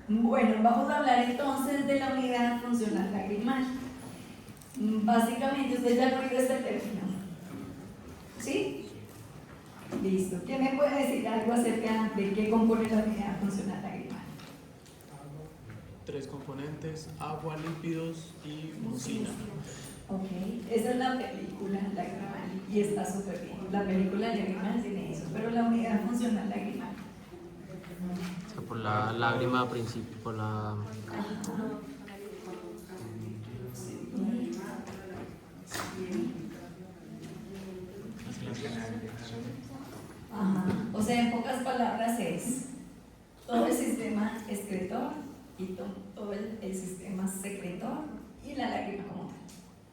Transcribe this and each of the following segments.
Bueno, vamos a hablar entonces de la unidad funcional lagrimal. Básicamente, usted ya ha oído este término, ¿sí? Listo. ¿Quién me puede decir algo acerca de qué compone la unidad funcional lagrimal? 3 componentes: agua, lípidos y mucina. Ok, esa es la película lagrimal y está súper bien. La película lagrimal tiene eso, pero la unidad funcional lagrimal. O sea, por la lágrima principio, por la... Ajá. O sea, en pocas palabras es todo el sistema excretor y todo el sistema secretor y la lágrima como tal.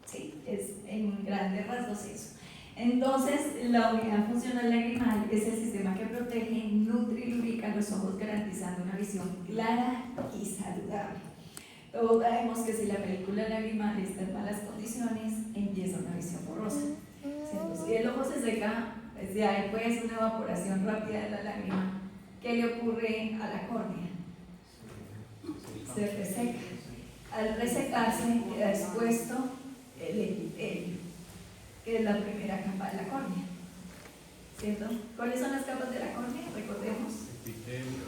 Sí, es en grandes rasgos eso. Entonces, la unidad funcional lagrimal es el sistema que protege, nutre y lubrica los ojos, garantizando una visión clara y saludable. Todos sabemos que si la película lagrimal está en malas condiciones, empieza una visión borrosa. Entonces, si el ojo se seca, si hay pues una evaporación rápida de la lágrima, ¿qué le ocurre a la córnea? Se reseca. Al resecarse queda expuesto el epitelio, que es la primera capa de la córnea, ¿cierto? ¿Cuáles son las capas de la córnea? Recordemos. Epitelio,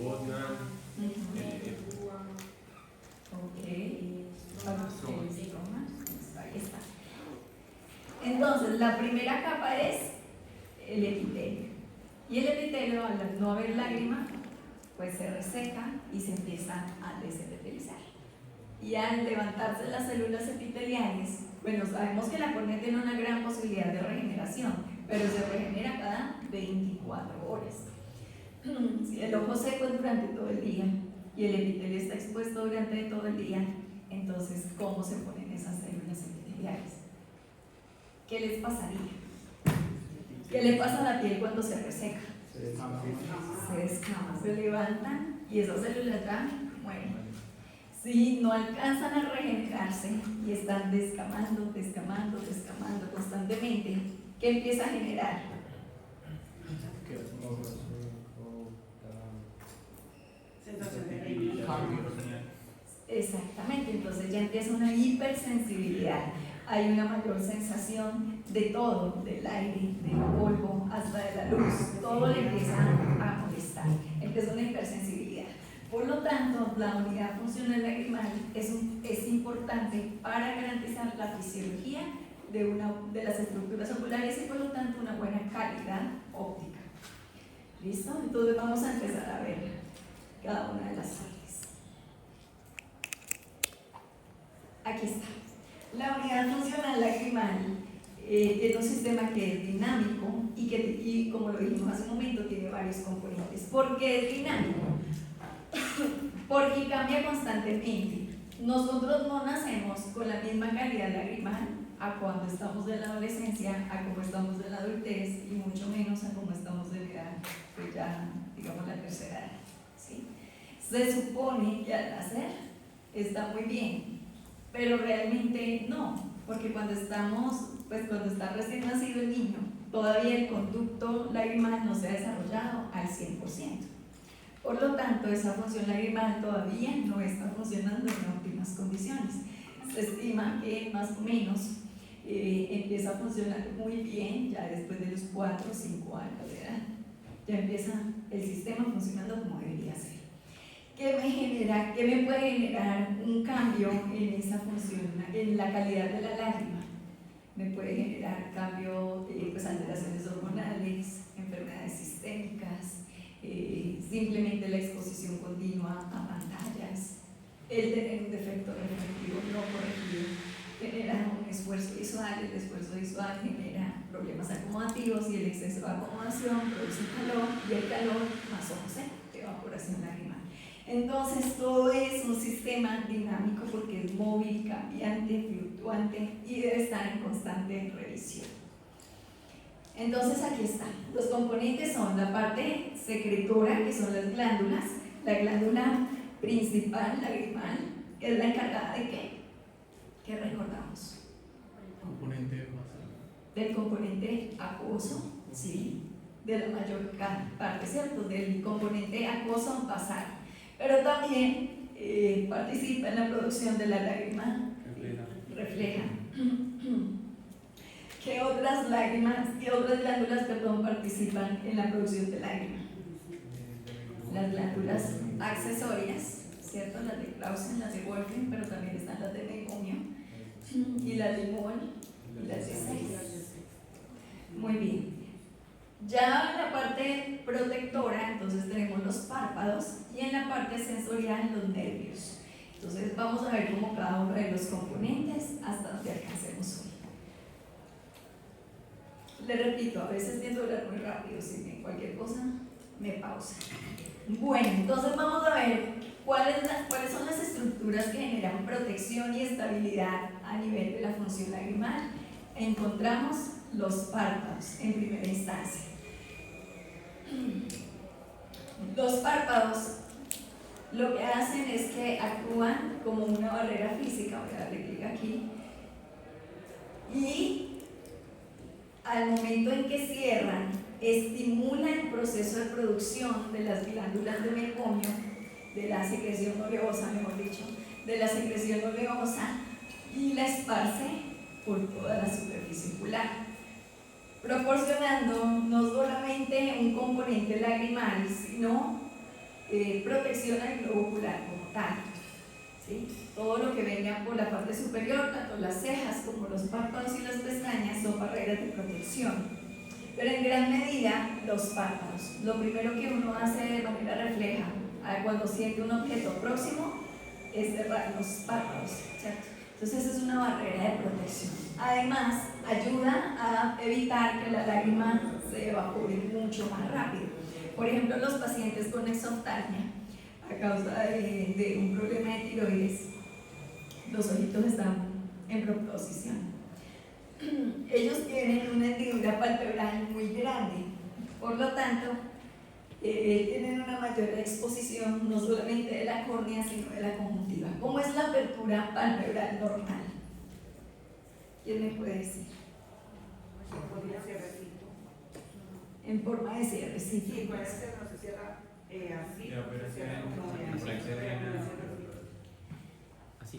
bota, Ok, vamos a ahí está. Entonces, la primera capa es el epitelio. Y el epitelio, al no haber lágrima, pues se reseca y se empieza a desepitelizar. Y al levantarse las células epiteliales, bueno, sabemos que la córnea tiene una gran posibilidad de regeneración, pero se regenera cada 24 horas. Si el ojo seco es durante todo el día y el epitelio está expuesto durante todo el día, entonces, ¿cómo se ponen esas células epiteliales? ¿Qué les pasaría? ¿Qué le pasa a la piel cuando se reseca? Se descama, se levantan y esas células ya mueren. Si no alcanzan a regenerarse y están descamando constantemente, ¿qué empieza a generar? Sensación de debilidad. Exactamente, entonces ya empieza una hipersensibilidad. Hay una mayor sensación de todo, del aire, del polvo, hasta de la luz. Todo le empieza a molestar. Empieza una hipersensibilidad. Por lo tanto, la unidad funcional lagrimal es importante para garantizar la fisiología de las estructuras oculares y por lo tanto una buena calidad óptica. ¿Listo? Entonces vamos a empezar a ver cada una de las partes. Aquí está. La unidad funcional lagrimal es un sistema que es dinámico y como lo dijimos hace un momento, tiene varios componentes. ¿Por qué es dinámico? Porque cambia constantemente. Nosotros no nacemos con la misma calidad lagrimal a cuando estamos en la adolescencia, a como estamos en la adultez y mucho menos a como estamos de la edad, pues ya digamos la tercera edad, ¿sí? Se supone que al nacer está muy bien, pero realmente no, porque cuando está recién nacido el niño, todavía el conducto lagrimal no se ha desarrollado al 100%. Por lo tanto, esa función lagrimal todavía no está funcionando en óptimas condiciones. Se estima que más o menos empieza a funcionar muy bien ya después de los 4 o 5 años de edad. Ya empieza el sistema funcionando como debería ser. ¿Qué me puede generar un cambio en esa función, en la calidad de la lágrima? Me puede generar cambio, pues alteraciones hormonales, enfermedades sistémicas, simplemente la exposición continua a pantallas, el tener un defecto refractivo no corregido, genera un esfuerzo visual, el esfuerzo visual genera problemas acomodativos y el exceso de acomodación produce calor y el calor más ojo seco, evaporación lagrimal. Entonces todo es un sistema dinámico porque es móvil, cambiante, fluctuante y debe estar en constante revisión. Entonces aquí están, los componentes son la parte secretora, que son las glándulas, la glándula principal lagrimal, que es la encargada de ¿qué? ¿Qué recordamos? Componente basal. Del componente acuoso, ¿sí? De la mayor parte, ¿cierto? Del componente acuoso basal. pero también participa en la producción de la lágrima refleja. ¿Qué otras glándulas, participan en la producción de lágrima? Las glándulas accesorias, ¿cierto? Las de Clausen, las de Wolfram, pero también están las de meiomio y las de Moll y las de Seyss. Muy bien. Ya en la parte protectora, entonces tenemos los párpados y en la parte sensorial los nervios. Entonces vamos a ver como cada uno de los componentes hasta donde alcancemos hoy. Le repito, a veces tiendo a hablar muy rápido, si bien cualquier cosa me pausa. Bueno, entonces vamos a ver cuáles son las estructuras que generan protección y estabilidad a nivel de la función lagrimal. Encontramos los párpados en primera instancia. Los párpados lo que hacen es que actúan como una barrera física, voy a darle clic aquí, y al momento en que cierran, estimula el proceso de producción de las glándulas de meiomio, de la secreción oleosa, mejor dicho, de la secreción oleosa, y la esparce por toda la superficie ocular, proporcionando no solamente un componente lagrimal, sino protección al globo ocular como tal. ¿Sí? Todo lo que venga por la parte superior, tanto las cejas como los párpados y las pestañas, son barreras de protección. Pero en gran medida, los párpados. Lo primero que uno hace de manera refleja cuando siente un objeto próximo es cerrar los párpados, ¿cierto? Entonces esa es una barrera de protección. Además, ayuda a evitar que la lágrima se evapore mucho más rápido. Por ejemplo, los pacientes con exoftalmia, a causa de un problema de tiroides, los ojitos están en proptosis. Ellos tienen una hendidura palpebral muy grande, por lo tanto, tienen una mayor exposición no solamente de la córnea, sino de la conjuntiva. ¿Cómo es la apertura palpebral normal? ¿Quién me puede decir? En forma de cierrecito. Sí, puede ser, no se cierra así. Ya, pero se cierra es como que así. Así.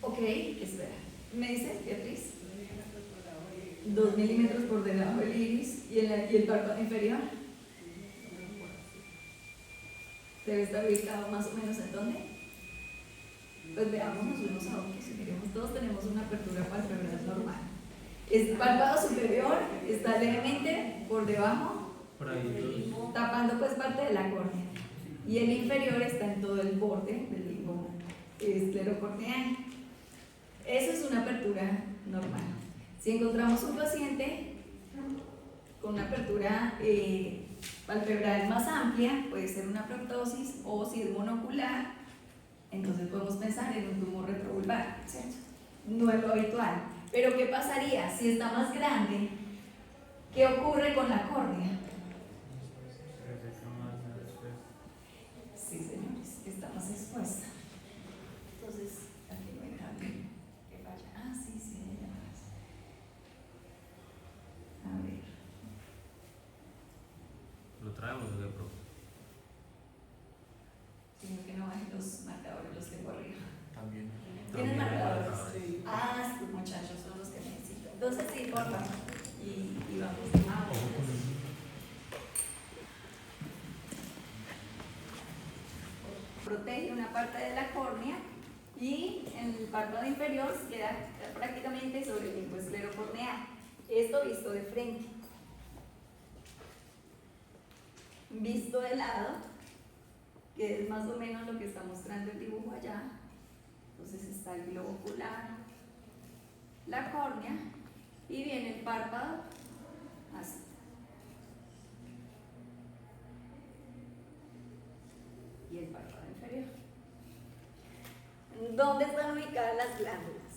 Ok, espera. ¿Me dices, Beatriz? 2 milímetros por debajo del iris y el párpado inferior. Debe estar ubicado más o menos en dónde. Pues veámonos unos a otros. Si queremos, todos tenemos una apertura palpebral normal. El párpado superior está levemente por debajo, Por ahí. tapando pues parte de la córnea. Y el inferior está en todo el borde del limbo esclerocorneal. Eso es una apertura normal. Si encontramos un paciente con una apertura palpebral más amplia, puede ser una proptosis, o si es monocular, entonces podemos pensar en un tumor retrovulvar, ¿cierto? No es lo habitual. Pero ¿qué pasaría si está más grande? ¿Qué ocurre con la córnea? Sí, señores, está más expuesta. Entonces, aquí no hay nadie que vaya. Ah, sí, allá atrás. A ver. Lo traemos de pro. Sino que no bajen los marcadores, los tengo arriba. También. ¿Tienen marcadores? Sí. Ah, estos muchachos son los que necesito. Entonces, sí, por favor. Y vamos. Protege una parte de la córnea y en el párpado inferior queda prácticamente sobre el limbo esclerocorneal. Esto visto de frente. Visto de lado, que es más o menos lo que está mostrando el dibujo allá. Entonces está el globo ocular, la córnea y viene el párpado así. Y el párpado inferior. ¿Dónde están ubicadas las glándulas?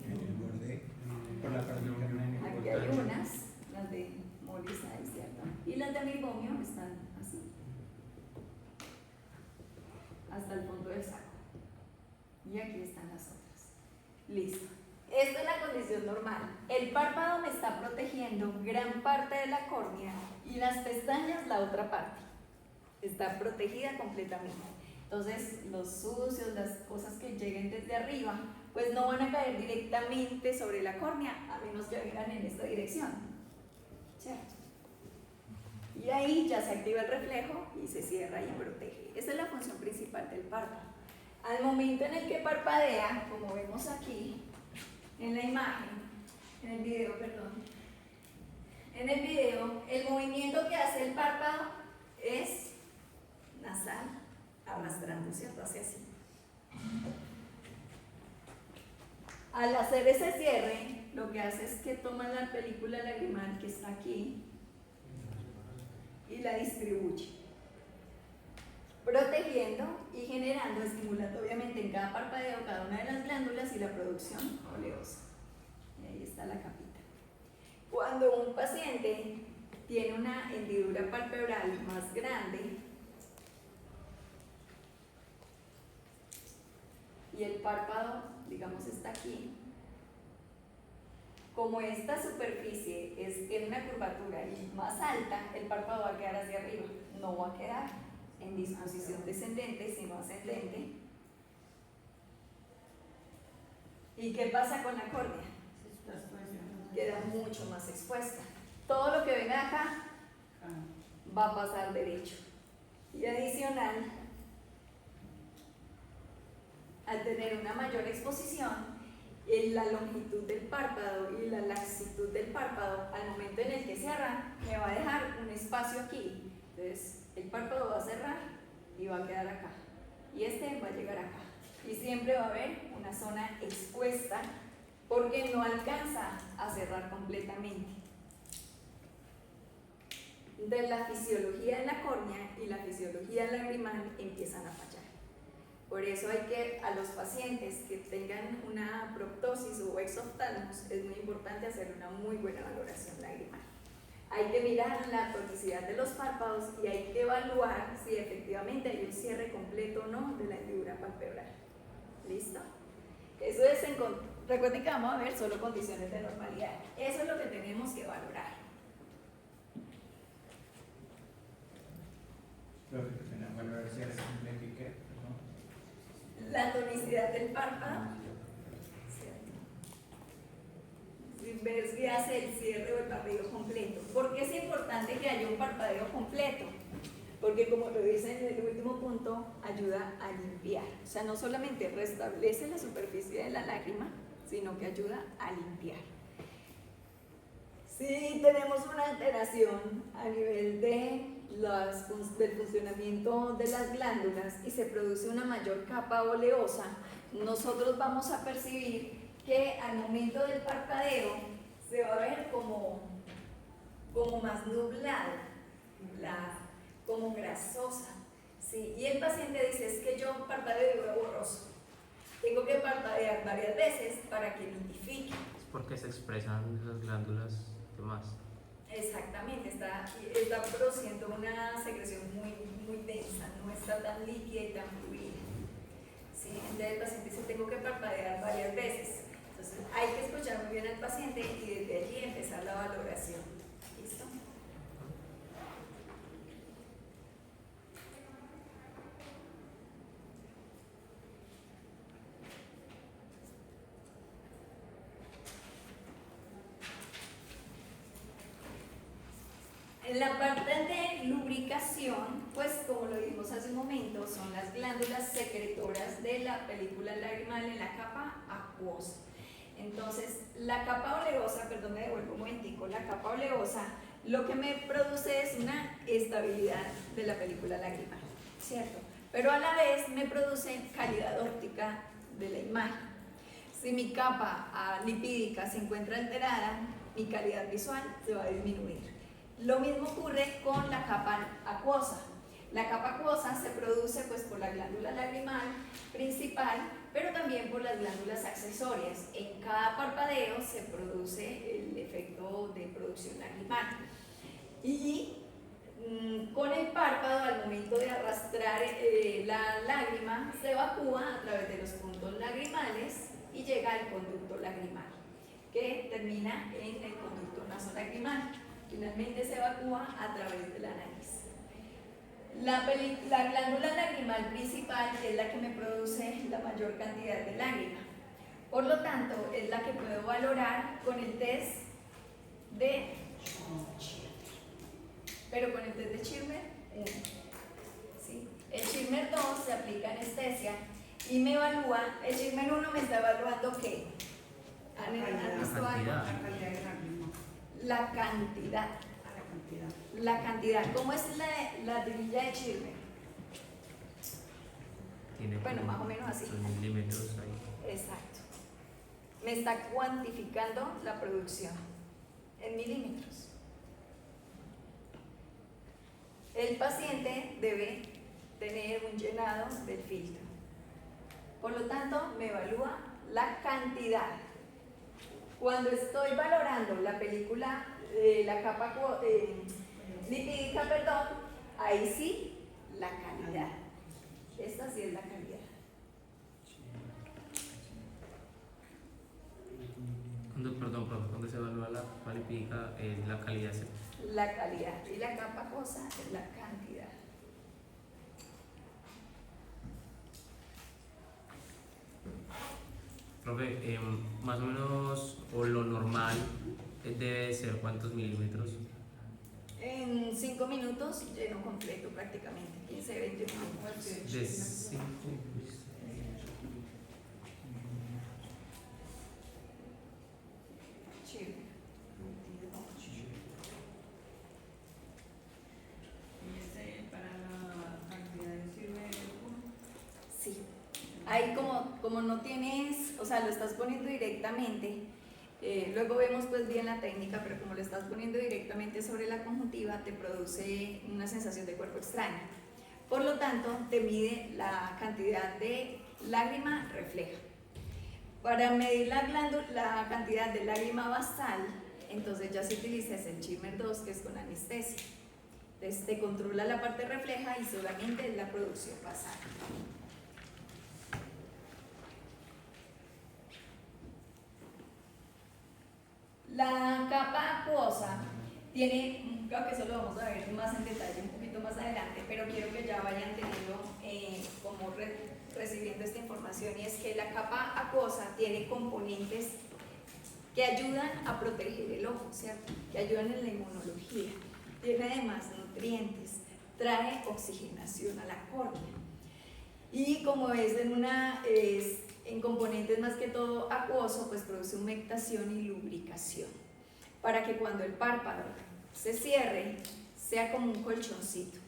En el borde, por la parte interna. Aquí hay unas, las de Mollis, ¿cierto? Y las de meiomio están así, hasta el fondo del saco. Y aquí están las otras. Listo. Esta es la condición normal. El párpado me está protegiendo gran parte de la córnea y las pestañas la otra parte. Está protegida completamente. Entonces, los sucios, las cosas que lleguen desde arriba, pues no van a caer directamente sobre la córnea, a menos que vengan en esta dirección. ¿Cierto? Y ahí ya se activa el reflejo y se cierra y protege. Esa es la función principal del párpado. Al momento en el que parpadea, como vemos aquí, en la imagen, en el video, perdón, en el video, el movimiento que hace el párpado es nasal, arrastrando, ¿cierto? Hacia así. Al hacer ese cierre, lo que hace es que toma la película lagrimal que está aquí y la distribuye, protegiendo y generando, estimulando obviamente en cada parpadeo cada una de las glándulas y la producción oleosa. Y ahí está la capita. Cuando un paciente tiene una hendidura palpebral más grande y el párpado, digamos, está aquí, como esta superficie es en una curvatura y más alta, el párpado va a quedar hacia arriba, no va a quedar en disposición descendente, sino ascendente. ¿Y qué pasa con la córnea? Queda mucho más expuesta. Todo lo que venga acá va a pasar derecho. Y adicional, al tener una mayor exposición, la longitud del párpado y la laxitud del párpado, al momento en el que cierra, me va a dejar un espacio aquí. Entonces, el párpado va a cerrar y va a quedar acá. Y este va a llegar acá. Y siempre va a haber una zona expuesta porque no alcanza a cerrar completamente. De la fisiología de la córnea y la fisiología lagrimal empiezan a fallar. Por eso hay que, a los pacientes que tengan una proptosis o exoftalmos, es muy importante hacer una muy buena valoración lagrimal. Hay que mirar la tonicidad de los párpados y hay que evaluar si efectivamente hay un cierre completo o no de la hendidura palpebral. ¿Listo? Eso es, recuerden que vamos a ver solo condiciones de normalidad. Eso es lo que tenemos que valorar. Lo que tenemos que valorar si es completo y qué, ¿no? La tonicidad del párpado, ver si hace el cierre o el parpadeo completo. ¿Por qué es importante que haya un parpadeo completo? Porque, como lo dice en el último punto, ayuda a limpiar. O sea, no solamente restablece la superficie de la lágrima, sino que ayuda a limpiar. Si tenemos una alteración a nivel del funcionamiento de las glándulas y se produce una mayor capa oleosa, nosotros vamos a percibir que al momento del parpadeo se va a ver como más nublada, como grasosa, ¿sí? Y el paciente dice, es que yo parpadeo y veo borroso. Tengo que parpadear varias veces para que nidifique. Es porque se expresan esas glándulas de más. Exactamente, está produciendo una secreción muy densa, no está tan líquida y tan fluida. ¿Sí? Entonces el paciente dice, tengo que parpadear varias veces. Entonces hay que escuchar muy bien al paciente y desde allí empezar la valoración. ¿Listo? En la parte de lubricación, pues como lo dijimos hace un momento, son las glándulas secretoras de la película lagrimal en la capa acuosa. Entonces, la capa oleosa, perdón, me devuelvo un momentico, la capa oleosa lo que me produce es una estabilidad de la película lagrimal, ¿cierto? Pero a la vez me produce calidad óptica de la imagen. Si mi capa lipídica se encuentra alterada, mi calidad visual se va a disminuir. Lo mismo ocurre con la capa acuosa. La capa acuosa se produce pues por la glándula lagrimal principal, pero también por las glándulas accesorias. En cada parpadeo se produce el efecto de producción lagrimal. Y con el párpado, al momento de arrastrar la lágrima, se evacúa a través de los puntos lagrimales y llega al conducto lagrimal, que termina en el conducto nasolacrimal. lagrimal. Finalmente se evacúa a través de la nariz. La glándula lagrimal principal es la que me produce la mayor cantidad de lágrima. Por lo tanto, es la que puedo valorar con el test de Schirmer. Pero con el test de Schirmer 1. ¿Sí? El Schirmer 2 se aplica anestesia y me evalúa, el Schirmer 1 me está evaluando ¿qué? ¿Han visto algo? La calidad de lágrima. La cantidad. La cantidad. ¿Cómo es la tirilla de Schirmer? Tiene Bueno, como más o menos así. 2 milímetros ahí. Exacto. Me está cuantificando la producción en milímetros. El paciente debe tener un llenado del filtro. Por lo tanto, me evalúa la cantidad. Cuando estoy valorando la película, la capa lipídica, perdón, ahí sí, la calidad. Esta sí es la calidad. Perdón, profe, cuando se evalúa la capa lipídica es la calidad. La calidad y la capa acuosa es la cantidad. Profe, más o menos, o lo normal debe ser ¿cuántos milímetros? En 5 minutos lleno completo prácticamente, 15, 20 minutos. De 5. Schirmer. Y ese para la cantidad de Schirmer 1. Sí. Ahí como no tienes, o sea, lo estás poniendo directamente, luego vemos pues bien la técnica, pero como lo estás poniendo directamente sobre la conjuntiva, te produce una sensación de cuerpo extraña. Por lo tanto, te mide la cantidad de lágrima refleja. Para medir la cantidad de lágrima basal, entonces ya se utiliza el Schirmer 2, que es con anestesia. Entonces te controla la parte refleja y solamente la producción basal. La capa acuosa tiene, creo que eso lo vamos a ver más en detalle un poquito más adelante, pero quiero que ya vayan teniendo como recibiendo esta información, y es que la capa acuosa tiene componentes que ayudan a proteger el ojo, ¿cierto? Que ayudan en la inmunología, tiene además nutrientes, trae oxigenación a la córnea, y como es en componentes más que todo acuoso, pues produce humectación y lubricación, para que cuando el párpado se cierre, sea como un colchoncito.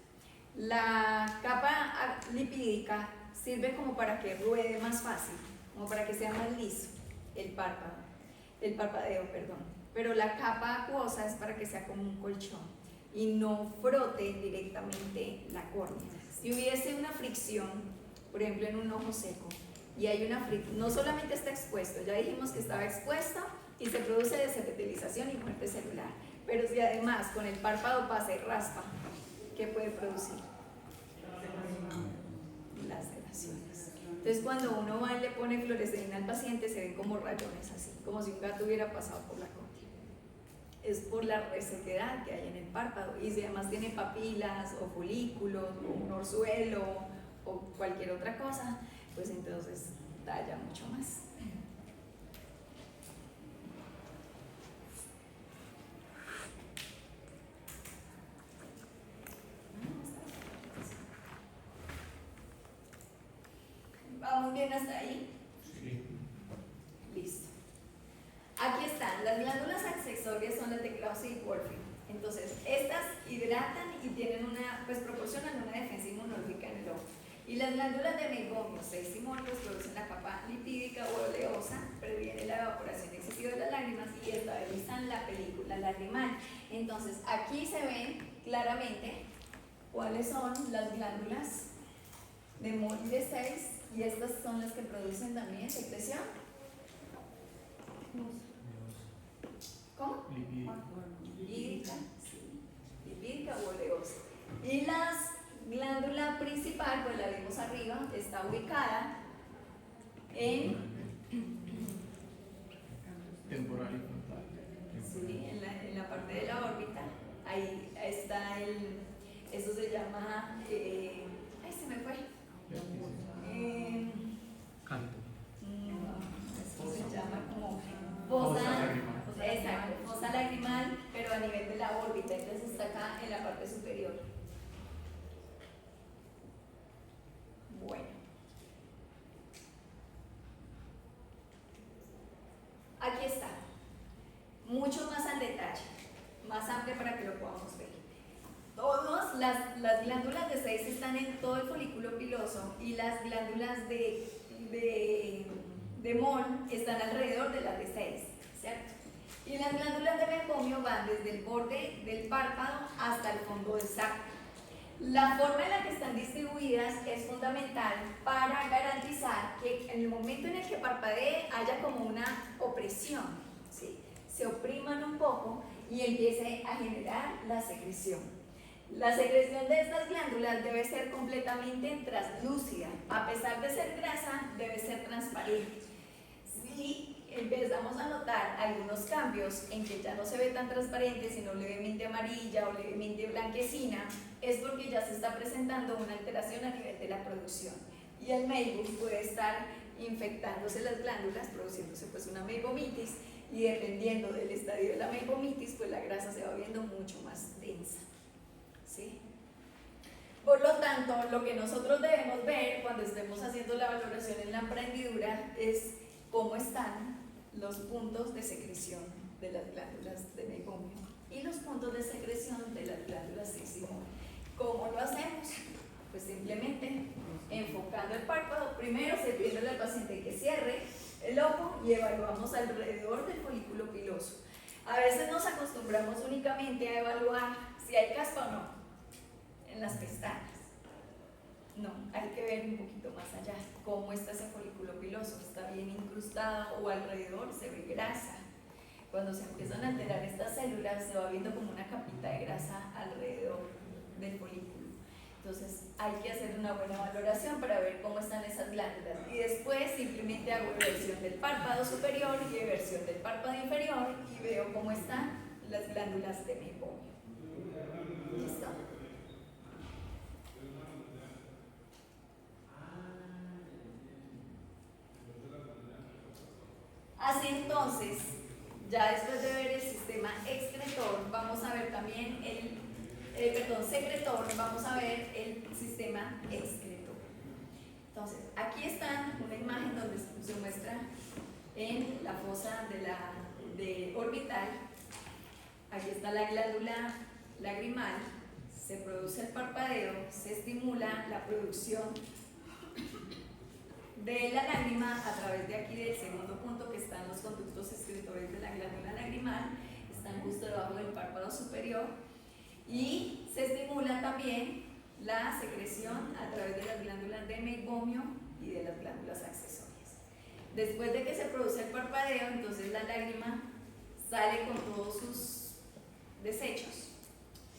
La capa lipídica sirve como para que ruede más fácil, como para que sea más liso el parpadeo, perdón. Pero la capa acuosa es para que sea como un colchón y no frote directamente la córnea. Si hubiese una fricción, por ejemplo en un ojo seco, y hay una fricción, no solamente está expuesto, ya dijimos que estaba expuesto y se produce desepitelización y muerte celular, pero si además con el párpado pasa y raspa, ¿qué puede producir? Laceraciones. Entonces cuando uno va y le pone fluoresceína al paciente, se ven como rayones así, como si un gato hubiera pasado por la córnea. Es por la resequedad que hay en el párpado, y si además tiene papilas o folículos o un orzuelo o cualquier otra cosa, pues entonces talla mucho más. ¿Vamos bien hasta ahí? Sí. Listo. Aquí están, las glándulas accesorias son las de Krause y Wolfe. Entonces, estas hidratan y pues proporcionan una defensa inmunológica en el ojo. Y las glándulas de Meibomius 6 y Morpheus producen la capa lipídica o oleosa, previene la evaporación excesiva de las lágrimas y estabilizan la película lagrimal. Entonces, aquí se ven claramente cuáles son las glándulas de Morpheus 6, y estas son las que producen también secreción. ¿Cómo? Lipídica, sí, lipídica o oleosa. Y la glándula principal, pues la vemos arriba, está ubicada en Temporal y frontal. sí, en la parte de ahí está eso se llama, ay, se me fue. Canto. Eso se llama como Fosa fosa, lagrimal. exacto, fosa lagrimal, pero a nivel de la órbita, entonces está acá en la parte superior. Bueno. Aquí está, mucho más al detalle, más amplio para que lo podamos ver. Todas las glándulas de 6 están en todo el folículo piloso y las glándulas de Moll están alrededor de las de 6, ¿cierto? Y las glándulas de mecomio van desde el borde del párpado hasta el fondo del saco. La forma en la que están distribuidas es fundamental para garantizar que en el momento en el que parpadee haya como una opresión, ¿sí? Se opriman un poco y empiece a generar la secreción. La secreción de estas glándulas debe ser completamente translúcida, a pesar de ser grasa, debe ser transparente. Si empezamos a notar algunos cambios en que ya no se ve tan transparente, sino levemente amarilla o levemente blanquecina, es porque ya se está presentando una alteración a nivel de la producción. Y el meibum puede estar infectándose las glándulas, produciéndose pues una meibomitis, y dependiendo del estadio de la meibomitis, pues la grasa se va viendo mucho más densa. ¿Sí? Por lo tanto, lo que nosotros debemos ver cuando estemos haciendo la valoración en la prendidura es cómo están los puntos de secreción de las glándulas de meibomio y los puntos de secreción de las glándulas seximol. ¿Cómo lo hacemos? Pues simplemente enfocando el párpado, primero sirviéndole al paciente que cierre el ojo y evaluamos alrededor del folículo piloso. A veces nos acostumbramos únicamente a evaluar si hay caspa o no en las pestañas. No, hay que ver un poquito más allá cómo está ese folículo piloso, está bien incrustado o alrededor se ve grasa. Cuando se empiezan a alterar estas células se va viendo como una capita de grasa alrededor del folículo. Entonces hay que hacer una buena valoración para ver cómo están esas glándulas y después simplemente hago eversión del párpado superior y eversión del párpado inferior y veo cómo están las glándulas de meibomio. ¿Listo? Así entonces, ya después de ver el sistema excretor, vamos a ver también secretor, vamos a ver el sistema excretor. Entonces, aquí está una imagen donde se muestra en la fosa de orbital. Aquí está la glándula lagrimal, se produce el parpadeo, se estimula la producción de la lágrima a través de aquí del segundo punto que están los conductos excretores de la glándula lagrimal, están justo debajo del párpado superior y se estimula también la secreción a través de las glándulas de meibomio y de las glándulas accesorias. Después de que se produce el parpadeo, entonces la lágrima sale con todos sus desechos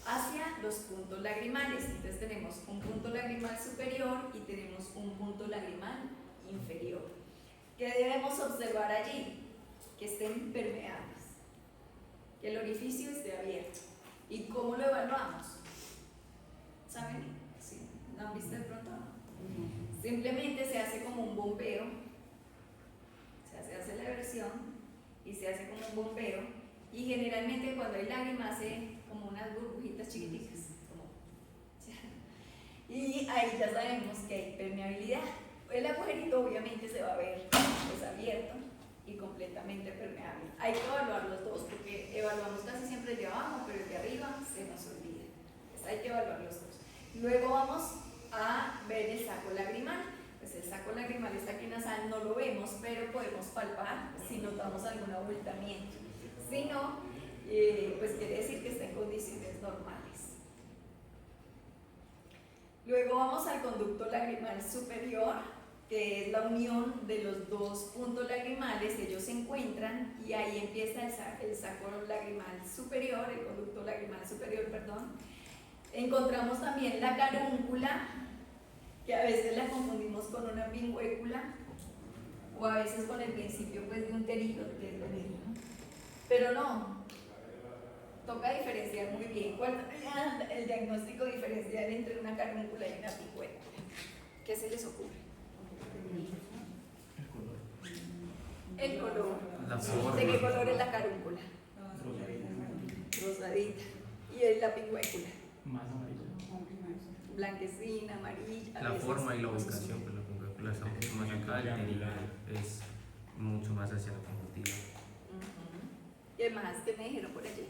hacia los puntos lagrimales. Entonces tenemos un punto lagrimal superior y tenemos un punto lagrimal inferior. ¿Qué debemos observar allí? Que estén permeables, que el orificio esté abierto. ¿Y cómo lo evaluamos? ¿Saben? ¿Sí? ¿No han visto de pronto? Simplemente se hace como un bombeo, se hace la eversión y se hace como un bombeo, y generalmente cuando hay lágrimas hace como unas burbujitas chiquiticas, y ahí ya sabemos que hay permeabilidad. El agujerito obviamente se va a ver pues abierto y completamente permeable. Hay que evaluar los dos porque evaluamos casi siempre el de abajo, pero el de arriba se nos olvida. Entonces hay que evaluar los dos. Luego vamos a ver el saco lagrimal. Pues el saco lagrimal está aquí nasal, no lo vemos, pero podemos palpar si notamos algún abultamiento. Si no, pues quiere decir que está en condiciones normales. Luego vamos al conducto lagrimal superior, que es la unión de los dos puntos lagrimales. Ellos se encuentran y ahí empieza el saco lagrimal superior, el conducto lagrimal superior, perdón. Encontramos también la carúncula, que a veces la confundimos con una pingüécula o a veces con el principio pues, de un pterito, que es lo mismo. Pero no, toca diferenciar muy bien. ¿Cuál sería el diagnóstico diferencial entre una carúncula y una pingüécula? ¿Qué se les ocurre? El color. El color. La forma. ¿De qué color es la carúncula? Rosadita. ¿Y la pingüécula? Más amarillo. Blanquecina, amarilla. a La veces forma y la más ubicación, pues la pingüécula está un poco más acá, el pterigo es mucho más hacia la conjuntiva. Ujú. Y además, ¿qué me dijeron por allí?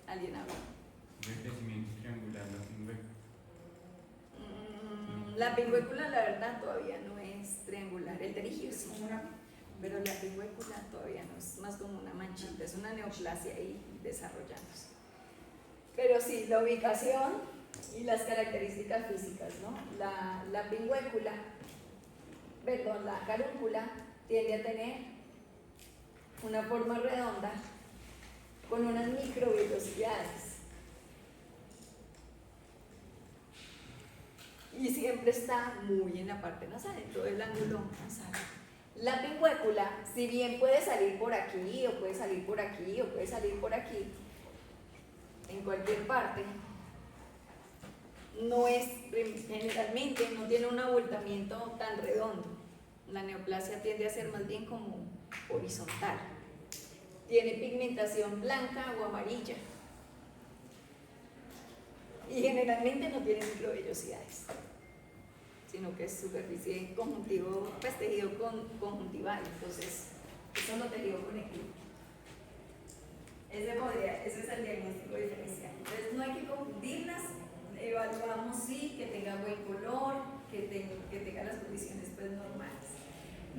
¿Alguien habló? De crecimiento triangular, la pingüe. La pingüécula, la verdad, todavía no es triangular. El terigio sí, pero la pingüécula todavía no, es más como una manchita, es una neoplasia ahí desarrollándose. Pero sí, la ubicación y las características físicas, ¿no? La pingüécula, perdón, la carúncula tiende a tener una forma redonda con unas microvellosidades. Y siempre está muy en la parte nasal, en todo el ángulo nasal. La pingüécula, si bien puede salir por aquí, o puede salir por aquí, o puede salir por aquí, en cualquier parte, no es, generalmente no tiene un abultamiento tan redondo. La neoplasia tiende a ser más bien como horizontal. Tiene pigmentación blanca o amarilla. Y generalmente no tiene microvellosidades, sino que es superficie conjuntivo, pues tejido conjuntival, entonces eso no tejido conectivo. Ese es el diagnóstico diferencial. Entonces no hay que confundirlas, evaluamos sí, que tenga buen color, que tenga las condiciones pues normales.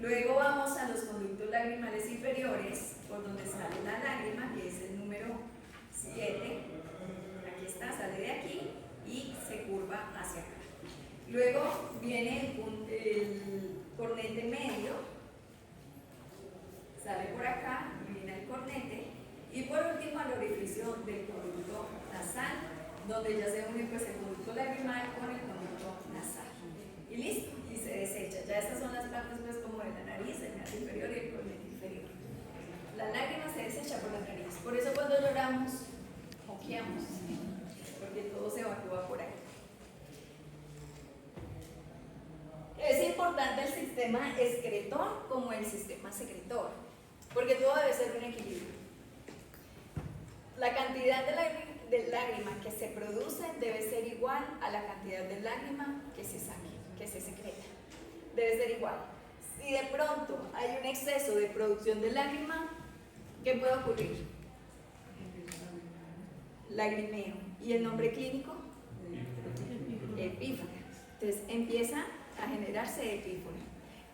Luego vamos a los conductos lagrimales inferiores, por donde sale la lágrima, que es el número 7. Aquí está, sale de aquí y se curva hacia acá. Luego viene el cornete medio, sale por acá y viene el cornete. Y por último el orificio del conducto nasal, donde ya se une pues el conducto lagrimal con el conducto nasal. Y listo, y se desecha. Ya estas son las partes pues como de la nariz, el nervio inferior y el cornete inferior. La lágrima se desecha por la nariz. Por eso cuando lloramos, moqueamos, porque todo se evacúa por ahí. Es importante el sistema excretor como el sistema secretor, porque todo debe ser un equilibrio. La cantidad de lágrima que se produce debe ser igual a la cantidad de lágrima que se saque, que se secreta. Debe ser igual. Si de pronto hay un exceso de producción de lágrima, ¿qué puede ocurrir? Lagrimeo. ¿Y el nombre clínico? Epífora. Entonces empieza a generarse epífora.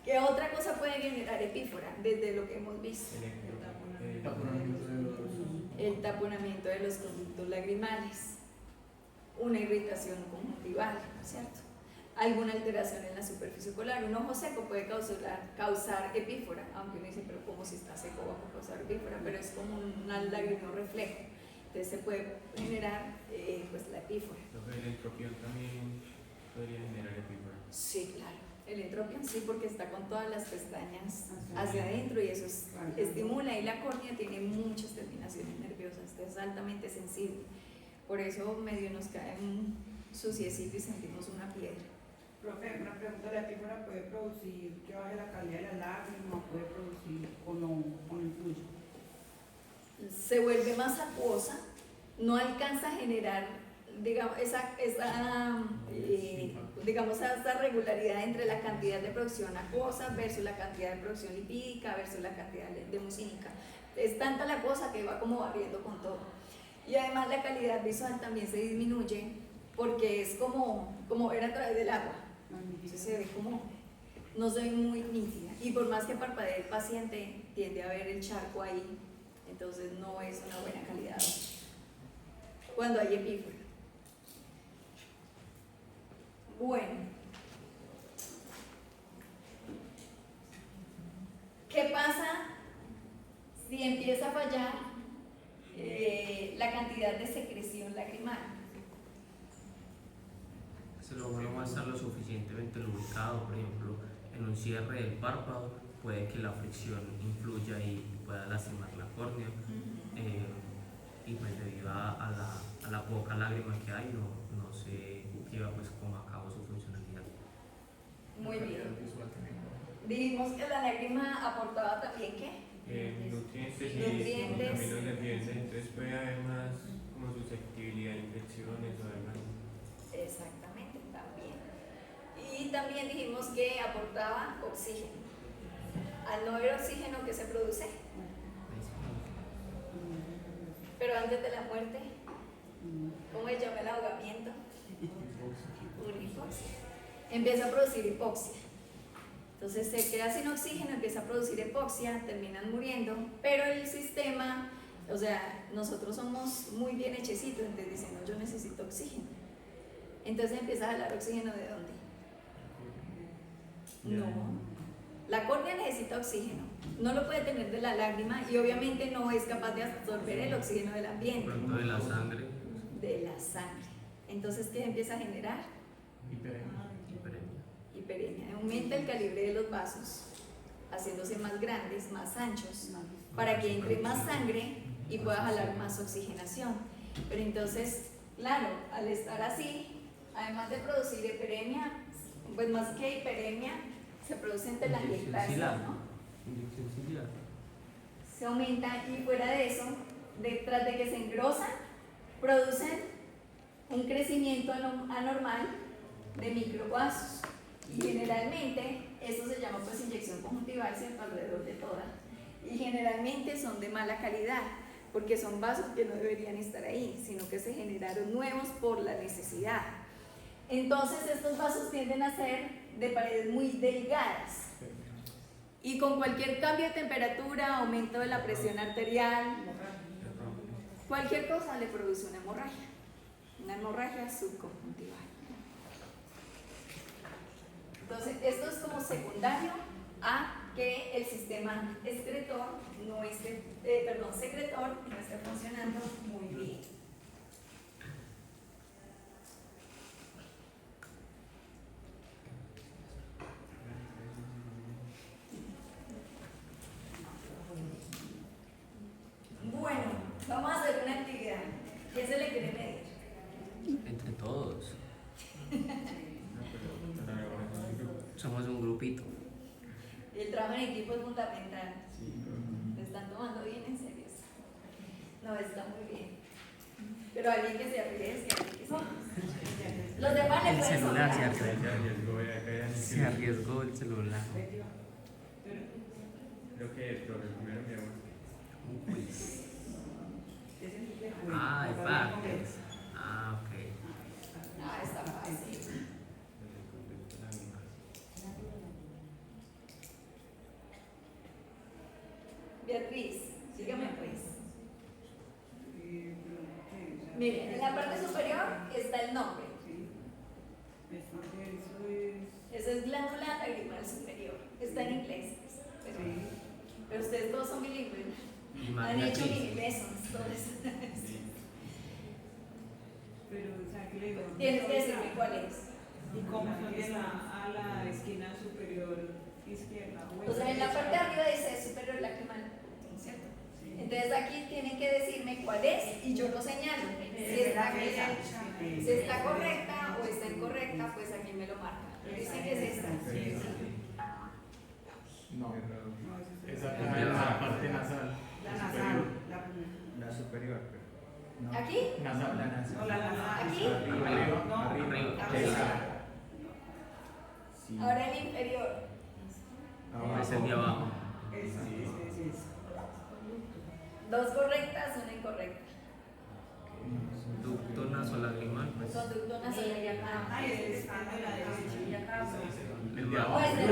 ¿Qué otra cosa puede generar epífora? Desde lo que hemos visto. El taponamiento de los conductos lagrimales, una irritación conjuntival, ¿cierto? Alguna alteración en la superficie ocular. Un ojo seco puede causar epífora, aunque uno dice, pero ¿cómo si está seco va a causar epífora? Pero es como un lágrima reflejo. Entonces se puede generar pues la epífora. El entropión también podría generar epífora. Sí, claro. El entropión sí, porque está con todas las pestañas hacia adentro y eso estimula. Y la córnea tiene muchas terminaciones nerviosas, es altamente sensible. Por eso medio nos cae un suciecito y sentimos una piedra. Profe, una pregunta, ¿la epífora puede producir que baje la calidad de la lágrima o puede producir o no influye? Se vuelve más acuosa, no alcanza a generar, digamos, esa regularidad entre la cantidad de producción acuosa versus la cantidad de producción lipídica versus la cantidad de mucínica. Es tanta la cosa que va como barriendo con todo. Y además la calidad visual también se disminuye porque es como ver a través del agua. Entonces se ve como, no se ve muy nítida. Y por más que parpadee el paciente, tiende a ver el charco ahí. Entonces no es una buena calidad cuando hay epífora. Bueno, ¿qué pasa si empieza a fallar la cantidad de secreción lagrimal? Si el ojo no va a estar lo suficientemente lubricado, por ejemplo, en un cierre del párpado, puede que la fricción influya y pueda lastimar la córnea. y pues debido a la poca lágrima que hay no se lleva pues como a cabo su funcionalidad. Muy bien. Dijimos que la lágrima aportaba también ¿qué? Nutrientes y Nutrientes. vitaminas del diente, entonces puede haber más como susceptibilidad a infecciones o algo así. Exactamente, también. Y también dijimos que aportaba oxígeno. Al no haber oxígeno, ¿qué se produce? Pero antes de la muerte, ¿cómo se llama el ahogamiento? Una hipoxia. Empieza a producir hipoxia. Entonces se queda sin oxígeno, empieza a producir hipoxia, terminan muriendo, pero el sistema, o sea, nosotros somos muy bien hechecitos, entonces dicen, no, yo necesito oxígeno. Entonces empieza a jalar oxígeno ¿de dónde? No. La córnea necesita oxígeno, no lo puede tener de la lágrima y obviamente no es capaz de absorber el oxígeno del ambiente. Pronto de la sangre, De la sangre. Entonces, ¿qué empieza a generar? hiperemia. Hiperemia. Aumenta el calibre de los vasos, haciéndose más grandes, más anchos, para que entre más sangre y pueda jalar más oxigenación. Pero entonces, claro, al estar así, además de producir hiperemia, pues más que hiperemia, se produce telangiectasia, ¿no? Inyección ciliar. Se aumenta y fuera de eso, detrás de que se engrosan, producen un crecimiento anormal de microvasos. Y generalmente, esto se llama pues inyección conjuntival, ¿cierto? Alrededor de toda. Y generalmente son de mala calidad, porque son vasos que no deberían estar ahí, sino que se generaron nuevos por la necesidad. Entonces estos vasos tienden a ser de paredes muy delgadas. Y con cualquier cambio de temperatura, aumento de la presión arterial, cualquier cosa le produce una hemorragia subconjuntival. Entonces, esto es como secundario a que el sistema secretor no esté funcionando muy bien. Bueno, vamos a hacer una actividad. ¿Qué se le quiere medir? Entre todos. Somos un grupito. El trabajo en equipo es fundamental. ¿Lo están tomando bien en serio? No, está muy bien. Pero alguien que se arriesgue, alguien que se... Los demás le El pueden celular se soplar. arriesgó. Se arriesgó el celular. Creo que el profe primero me hago. Ah, de partes. Ah, ok. Ah, está fácil. Beatriz, sígame pues. Miren, en la parte superior está el nombre. Eso es glándula lagrimal superior. Está en inglés. Pero ustedes todos son bilingües. Han hecho mini-lessons, todos. Pero, o sea, ¿qué le digo? Tienes que decirme cuál es. ¿Y cómo son a la esquina superior izquierda? O sea, en la parte de arriba dice superior lacrimal, ¿cierto? Entonces aquí tienen que decirme cuál es y yo lo señalo. Si está correcta o está incorrecta, pues aquí me lo marca. Dice que es esta. No, esa es la parte nasal. La nasal. La superior, pero no. ¿Aquí? Nasal. La nasal. No, la nasal. ¿Aquí? Arriba. No, Arriba. arriba. Sí. Ahora el inferior. Abajo. Es el de abajo. Sí. Dos correctas, una incorrecta. Ducto nasolagrimal, pues. Conducto nasolabial. Ay, es el estándar de la derecha. El de O abajo. este,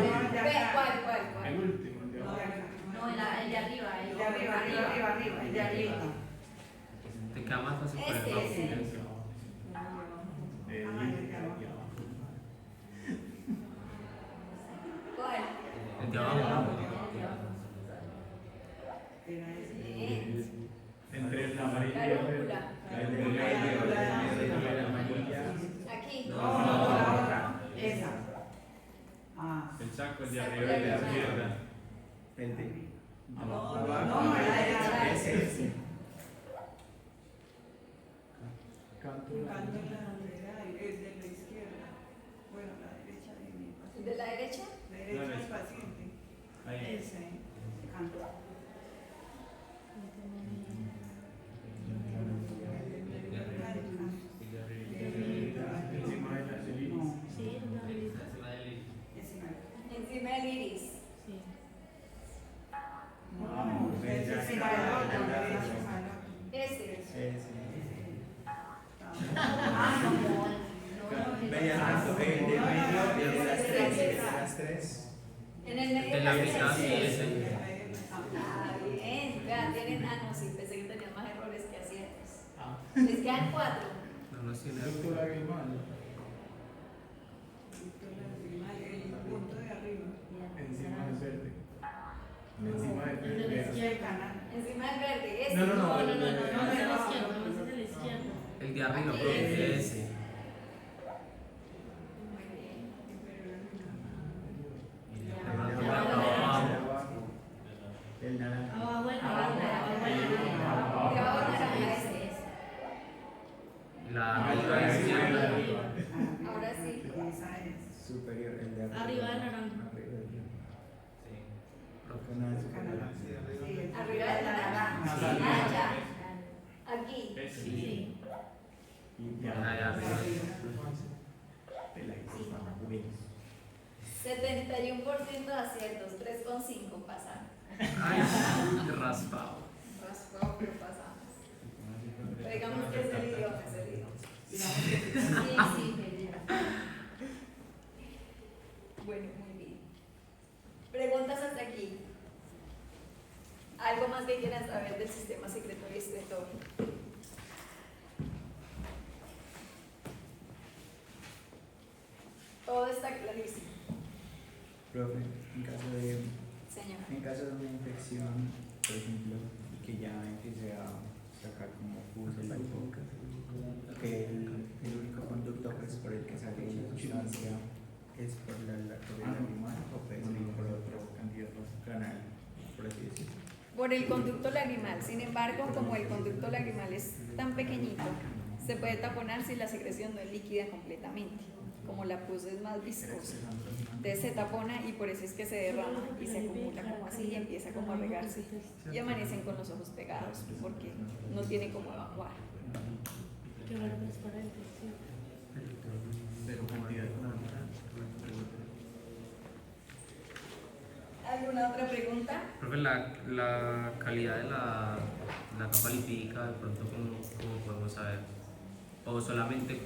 ¿cuál? El último, el de abajo. No, el de arriba. El de arriba. El de arriba. Te queda más fácil por el Este abajo. es el- El de abajo. El de abajo. ¿Cuál? El de abajo. Bien. Entre el amarillo y Carúncula. El de medio, la amarilla. Aquí. Esa. Ah. El saco, el de arriba y de la izquierda. El de abajo. abajo. No, la derecha. Ese. Canto un la canto en derecha. la bandera, es de la izquierda. Bueno, la derecha de mi ¿El paciente. de la derecha? La derecha del paciente. Ahí. Ese canto. Encima de la celina. No, Sí, encima. Encima del iris. sí. No, ves, ya encima está. del otro, la derecha encima del otro. Este. Ah, no, no. Veía tanto el de medio y el de las tres. El de las tres. En el medio De la de mitad, sí, tres. ese. Ah, bien. Vea, tienen. Ah, no, sí, pensé que tenían más errores que aciertos. Ah. Les quedan 4. No nos tiene. Doctor Lagrimal. El punto de arriba. Encima del verde. Encima del El de la verde. Y el canal. Encima del verde. Este. No, no, no. No, no, no, el no, de- no, es de la izquierda, no, es de la izquierda. El de arriba, profe, ese. Muy bien. El de abajo. El naranja. Abajo el Abajo, naranja, abajo, abajo el abajo. naranja. De abajo naranja este. La Ah, arriba ya, izquierda. Arriba. Ahora sí. Esa es. Superior, el de arriba. Arriba el naranja. Arriba del Profe, Con la Canal. Sí, Arriba del naranja. Ah, Ah, ya. Aquí. Ese. Sí. Y ya, ya, arriba. 71% de aciertos, 3,5 pasaron. Ay, raspado. Raspado, pero pasamos. Pero digamos que es el idioma, es el idioma. Sí, sí. Bueno, muy bien. Preguntas hasta aquí. ¿Algo más que quieran saber del sistema secretorio y excretorio? Todo está clarísimo, Profe, señora. en caso de una infección, por ejemplo, que ya empiece a sacar como pus el hipo, que el único conducto pues, por el que sale la sustancia es por por el animal o puede ser por otro canal, por así decirlo. Por el conducto lagrimal. Sin embargo, como el conducto lagrimal es tan pequeñito, se puede taponar si la secreción no es líquida completamente. Como la pus es más viscosa. Entonces se tapona y por eso es que se derrama y se acumula como así y empieza como a regarse. Y amanecen con los ojos pegados porque no tiene como evacuar. Qué bueno que es para la infección. Pero cantidad ¿Alguna otra pregunta? Profe, la calidad de la capa lipídica, de pronto, ¿cómo podemos saber? ¿O solamente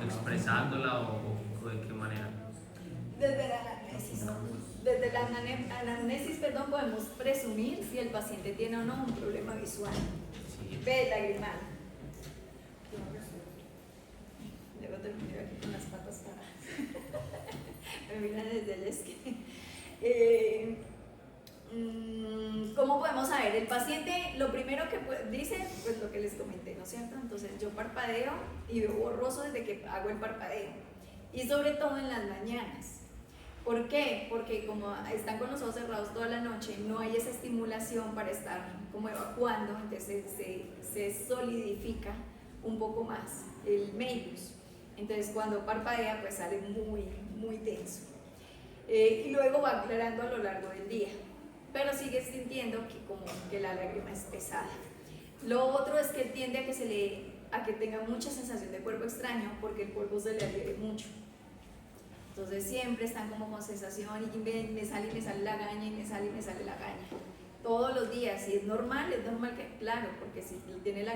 expresándola o de qué manera? Desde la anamnesis. Desde la anamnesis, podemos presumir si el paciente tiene o no un problema visual. Sí. Ve lagrimal. Luego termino aquí con las patas paradas. Me miran desde el esquí. ¿Cómo podemos saber? El paciente, lo primero que dice, pues lo que les comenté, ¿no es cierto? Entonces yo parpadeo y veo borroso desde que hago el parpadeo. Y sobre todo en las mañanas. ¿Por qué? Porque como están con los ojos cerrados toda la noche, no hay esa estimulación para estar como evacuando, entonces se solidifica un poco más el meibus. Entonces cuando parpadea pues sale muy, muy denso. Y luego va aclarando a lo largo del día, pero sigue sintiendo que la lágrima es pesada. Lo otro es que tiende a que tenga mucha sensación de cuerpo extraño porque el polvo se le adhiere mucho. Entonces siempre están como con sensación y me sale la gaña y me sale la gaña. Todos los días, y es normal que, claro, porque si tiene la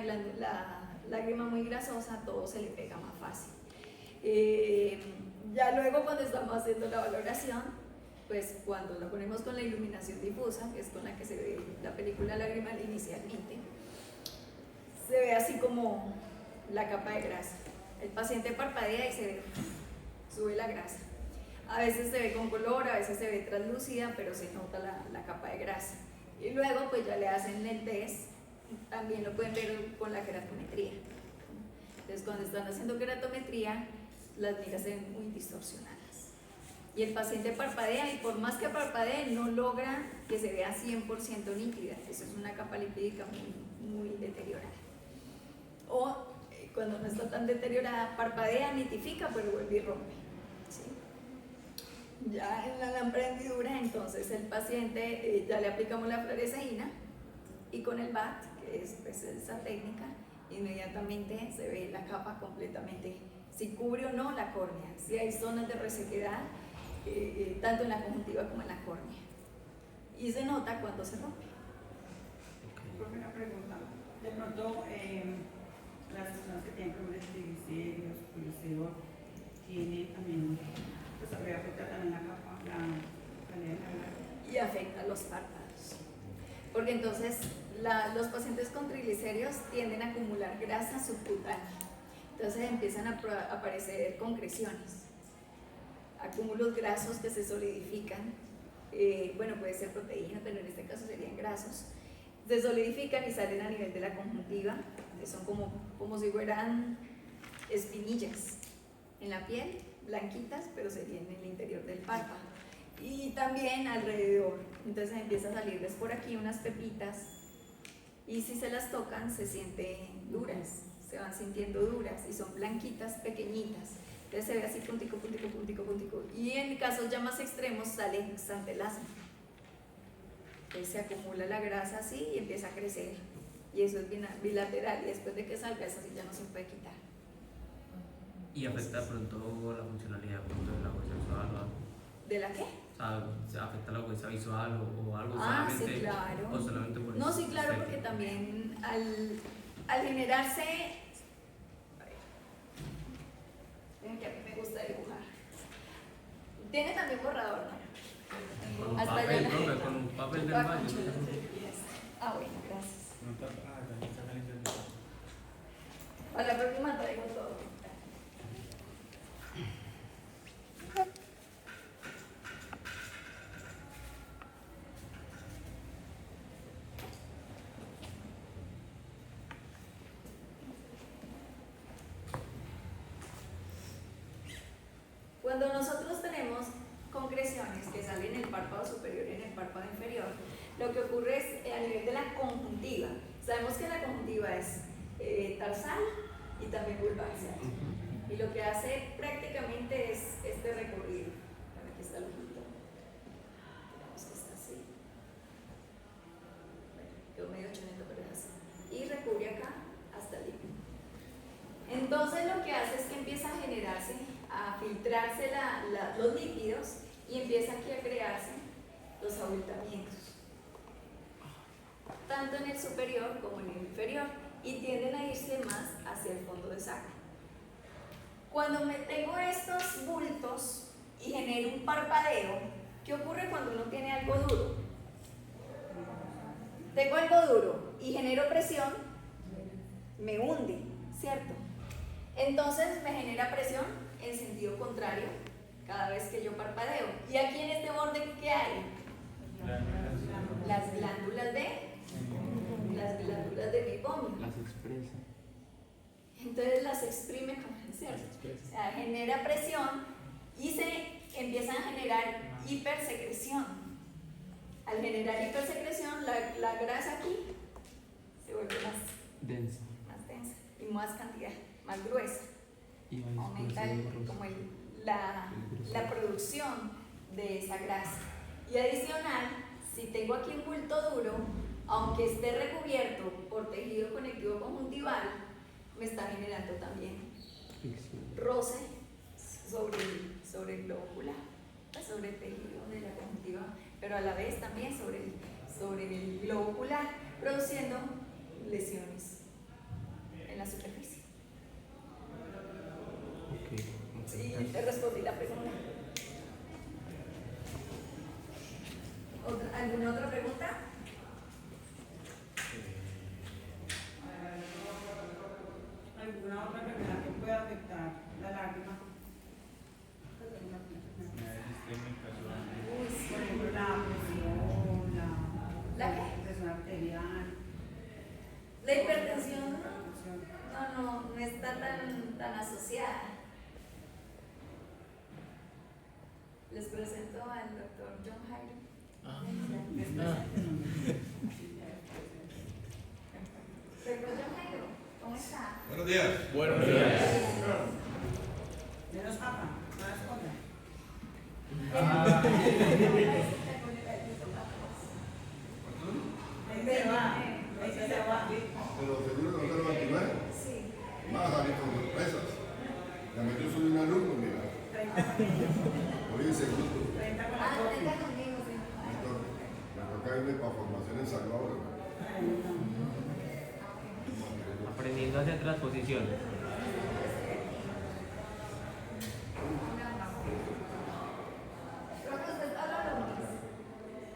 lágrima muy grasosa, todo se le pega más fácil. Ya luego cuando estamos haciendo la valoración, pues cuando la ponemos con la iluminación difusa, que es con la que se ve la película lagrimal inicialmente, se ve así como la capa de grasa. El paciente parpadea y sube la grasa. A veces se ve con color, a veces se ve translúcida, pero se nota la capa de grasa. Y luego pues ya le hacen el test, también lo pueden ver con la keratometría. Entonces cuando están haciendo keratometría, las miras se ven muy distorsionadas. Y el paciente parpadea y por más que parpadee no logra que se vea 100% líquida. Eso es una capa lipídica muy, muy deteriorada. O cuando no está tan deteriorada, parpadea, nitifica, pero vuelve y rompe. ¿Sí? Ya en la lámpara de hendidura, entonces el paciente ya le aplicamos la fluoresceína y con el BAT, que es pues, esa técnica, inmediatamente se ve la capa completamente, si cubre o no la córnea, si hay zonas de resequedad, tanto en la conjuntiva como en la córnea. Y se nota cuando se rompe. Profe, una pregunta. De pronto, las personas que tienen problemas de triglicéridos, colesterol, tienen también, pues afecta también la capa, la calidad de la lágrima. Y afecta los párpados. Porque entonces los pacientes con triglicéridos tienden a acumular grasa subcutánea. Entonces empiezan a aparecer concreciones, acúmulos grasos que se solidifican. Bueno, puede ser proteína, pero en este caso serían grasos. Se solidifican y salen a nivel de la conjuntiva, que son como si fueran espinillas en la piel, blanquitas, pero serían en el interior del párpado. Y también alrededor, entonces empieza a salirles por aquí unas pepitas y si se las tocan se sienten duras, se van sintiendo duras y son blanquitas, pequeñitas. Entonces se ve así puntico, puntico, puntico, puntico. Y en casos ya más extremos sale exantelasma. Entonces se acumula la grasa así y empieza a crecer. Y eso es bilateral y después de que salga eso sí ya no se puede quitar. Y afecta de pronto la funcionalidad de pronto de la huella visual o algo. ¿De la qué? O sea, ¿se afecta la huella visual o algo Ah, solamente? sí, claro. O solamente por No, eso? sí, claro, porque también al generarse... Miren que a mí me gusta dibujar. Tiene también borrador, ¿no? Con un Hasta papel, ya- profe, con un papel del Ah, baño. con chulas. Ah, bueno, gracias. También está analizando. A la próxima traigo todo. Cuando nosotros tenemos concreciones que salen en el párpado superior y en el párpado inferior, lo que ocurre es a nivel de la conjuntiva. Sabemos que la conjuntiva es tarsal y también vulvar, ¿cierto? Y lo que hace prácticamente es este recorrido. Bueno, aquí está el ojito. Digamos que está así. Bueno, quedó medio chonito, pero es así. Y recubre acá hasta el líquido. Entonces lo que hace es que empieza a generarse, a filtrarse los líquidos y empieza aquí a crearse los abultamientos, tanto en el superior como en el inferior, y tienden a irse más hacia el fondo de saco. Cuando me tengo estos bultos y genero un parpadeo, ¿qué ocurre cuando uno tiene algo duro? Tengo algo duro y genero presión, me hunde, ¿cierto? Entonces me genera presión en sentido contrario cada vez que yo parpadeo. ¿Y aquí en este borde qué hay? Las glándulas de binomio. Las expresa. Entonces las exprime con ¿cierto? O sea, genera presión y se empiezan a generar hipersecreción. Al generar hipersecreción, la grasa aquí se vuelve más Densa. densa y más cantidad, más gruesa. Y Aumenta como la producción de esa grasa. Y adicional, si tengo aquí un bulto duro, aunque esté recubierto por tejido conectivo conjuntival, me está generando también roce sobre el globo ocular, sobre el tejido de la conjuntiva, pero a la vez también sobre el globo ocular, produciendo lesiones en la superficie. Sí, te respondí la pregunta. ¿Alguna otra pregunta? ¿Alguna otra enfermedad que pueda afectar la lágrima? Por ejemplo, la presión, ¿La qué? presión arterial. La hipertensión no está tan asociada. Les presento al doctor John Jairo. Doctor John Jairo, ¿cómo está? Buenos días. Buenos días. Menos papa, no responda. Ahí se va, ahí se va. Pero seguro que no se lo va a activar. Sí. Vas a salir con sorpresas. Ya me yo soy un alumno, mira. 30 con ella. Voy en segundo. 30 con la Ah, copia. está conmigo, sí. Entonces, me toca irme para formación en Salvador. Ay, no. Aprendiendo a hacer transposiciones. Creo que usted está los lunes.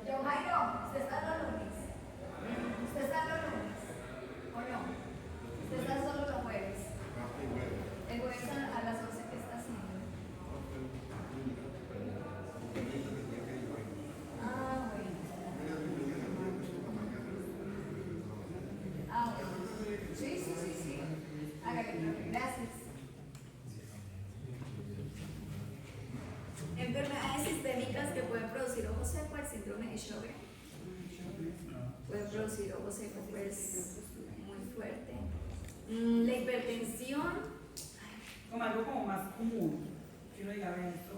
John Jairo, usted está los lunes. Usted está los lunes. ¿O no? Usted está solo los jueves. El jueves a las 11 que está haciendo. Ah, bueno. Ah, bueno. Sí, sí, sí, sí. Hágale, profe. Gracias. Enfermedades sistémicas que pueden producir ojo seco, el síndrome de Sjögren. Puede producir ojo seco, pues, muy fuerte. La hipertensión, Como algo como más común. Que uno diga, ven, esto.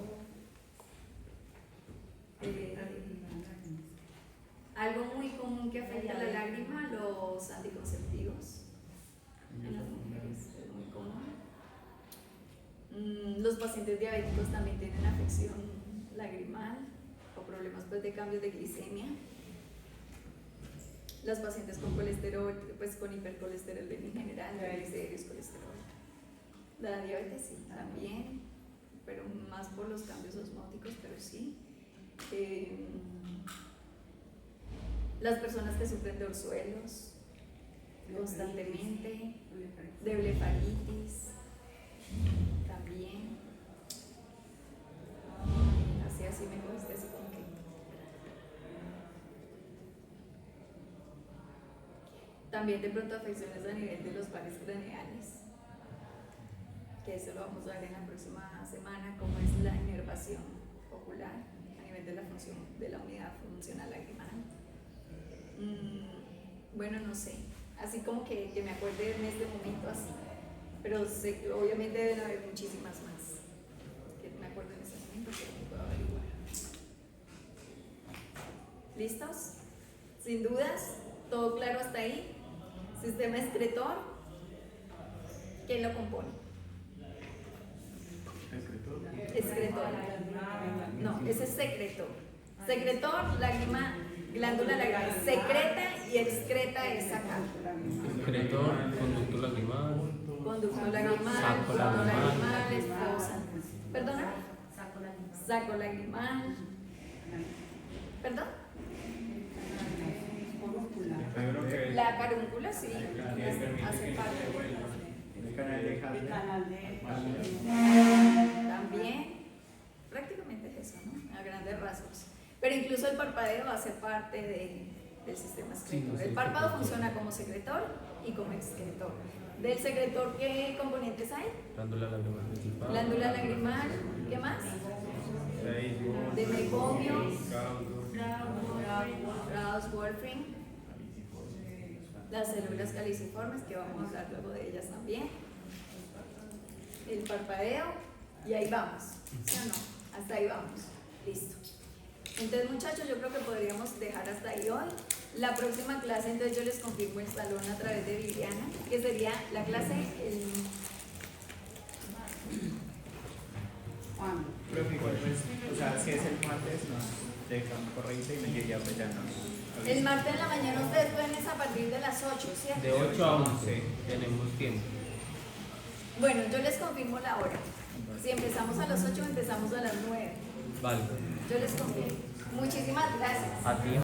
algo muy común que afecta a la lágrima, los anticonceptivos. En las mujeres es muy común. Los pacientes diabéticos también tienen afección lagrimal o problemas pues, de cambios de glicemia. Los pacientes con colesterol, pues con hipercolesterolemia en general, triglicéridos, colesterol. La diabetes sí, también, pero más por los cambios osmóticos, pero sí. Las personas que sufren de orzuelos constantemente, de blefagitis, también. Así me cogiste así como que. También de pronto afecciones a nivel de los pares craneales, que eso lo vamos a ver en la próxima semana, como es la inervación ocular a nivel de la función de la unidad funcional lagrimal. Bueno, no sé, así como que me acuerde en este momento así, pero sé que obviamente deben haber muchísimas más que me acuerdo en este momento, pero no puedo averiguar. ¿Listos? Sin dudas, todo claro hasta ahí. Sistema excretor, ¿quién lo compone? Excretor. No, ese es secretor. Secretor, lágrima, glándula lagrimal. Secreta y excreta es sacar. Excretor, conducto lagrimal. Conducto lagrimal, Saco conducto lagrimal. lagrimal, esposa. ¿Perdona? Saco lagrimal. ¿Perdón? La carúncula sí, hace parte. El canal de El Hasler. canal de. También, prácticamente es eso, ¿no? A grandes rasgos. Pero incluso el parpadeo hace parte del sistema excretor. El párpado funciona como secretor y como excretor. Del secretor, ¿qué componentes hay? Glándula lagrimal principal. Glándula lagrimal, ¿qué más? De mecomio, Strauss-Wolfring, las células caliciformes, que vamos a hablar luego de ellas también, el parpadeo, y ahí vamos, ¿sí o no? Hasta ahí vamos, listo. Entonces muchachos, yo creo que podríamos dejar hasta ahí hoy. La próxima clase, entonces yo les confirmo el salón a través de Viviana, que sería la clase ¿Cuándo? Profe, igual, pues, o sea, si es el martes, nos dejan un correo y me llegaría pues ya no. el martes en la mañana. Ustedes pueden es a partir de las 8, ¿cierto? De 8 a 11 tenemos tiempo. Bueno, yo les confirmo la hora. Si empezamos a las 8 o empezamos a las 9. Vale. Yo les confirmo. Muchísimas gracias. A ti.